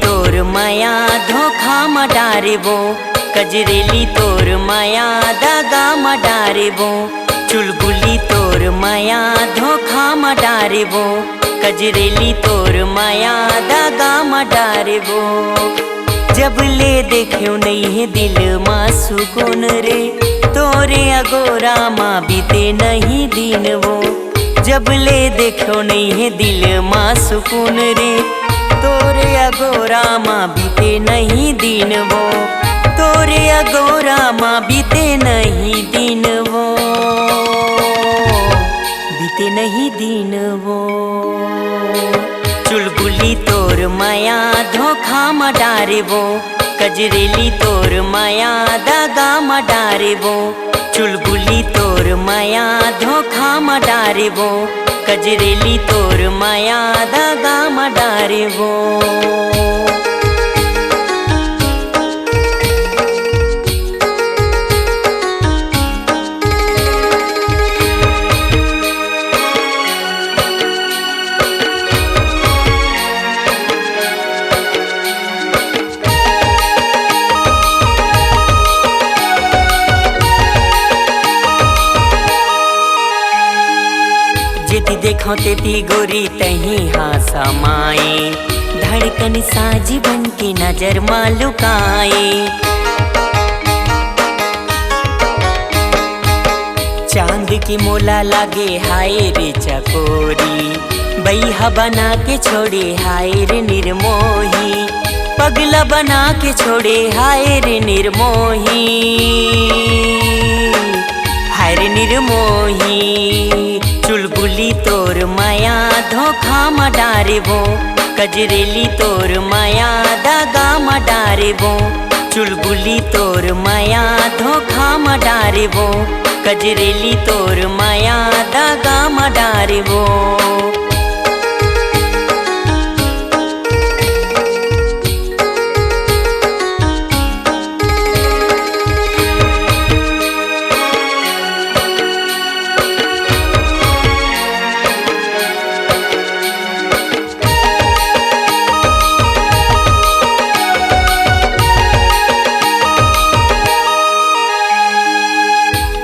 तोर माया धोखा म डारेबो, कजरेली तोर माया दगा म डारेबो। चुलबुली तोर माया धोखा म डारेबो, कजरेली तोर माया दगा म डारेबो। जब ले देख्यो नहीं है दिल मा सुकून रे, तोरे अगोरा माँ बीते नहीं दिन वो। जब ले देखो नहीं है दिल माँ सुकून रे, तोरे अगोरा माँ बीते नहीं दिन वो। तोरे अगोरा माँ बीते नहीं दिन वो, बीते नहीं दिन वो। चुलबुली तोर माया धोखा म डारेबो, कजरेली तोर माया दगा म डारेबो। चुलबुली तोर माया धोखा म डारेबो, कजरेली तोर माया दगा म डारेबो। जेती देखो तेती गोरी तही हाँ समाए, धड़कन साज बन के नजर माँ लुकाए। चांद की मोला लागे हाय रे चकोरी, बैहा बना के छोड़े हाय रे निर्मोही। पगला बना के छोड़े हाय रे निर्मोही, हाय रे निर्मोही। चुलबुली तोर माया धोखा म डारेबो, कजरेली तोर माया दगा म डारेबो। चुलबुली तोर माया धोखा म डारेबो, कजरेली तोर माया दगा म डारेबो।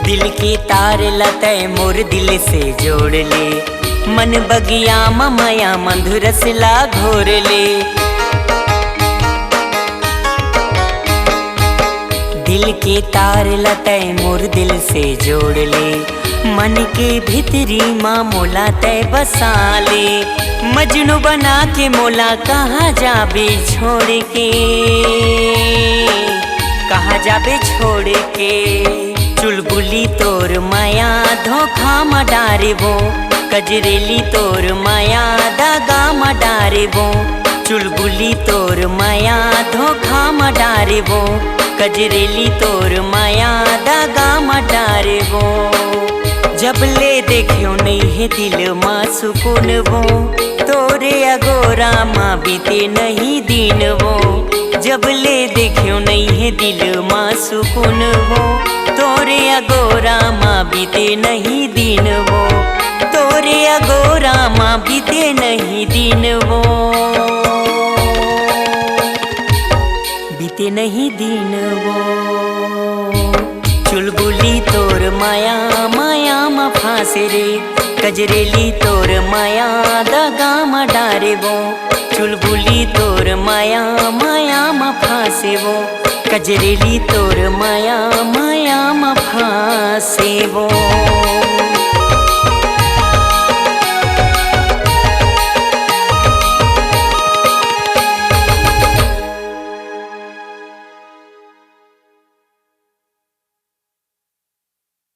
दिल की तार लतय मोर दिल से जोड़ ले, मन बगिया मया मधुरसला घोर ले। दिल की तार लतय मोर दिल से जोड़ ले, मन के भीतरी माँ मोला तय बसा ले। मजनू बना के मोला कहाँ जाबे छोड़ के, कहाँ जाबे छोड़ के। चुलबुली तोर माया धोखा म डारेबो, कजरेली तोर माया दगा म डारेबो। चुलबुली तोर माया धोखा म डारेबो, कजरेली तोर माया दगा म डारेबो। जब ले देखियो नहीं है दिल माँ सुकून वो, तोरे अगोरा माँ बीते नहीं दिन वो। जब ले देखियो नहीं है दिल माँ सुकून वो, तोरे अगोरा माँ बीते नहीं दिन वो। तोरे अगोरा माँ बीते नहीं दिन वो, बीते नहीं दिन वो। चुलबुली तोर माया माया म फांसे रे, कजरेली तोर माया दगा म डारेबो। चुलबुली तोर माया माया म फांसेबो, कजरेली तोर माया माया म फांसेबो।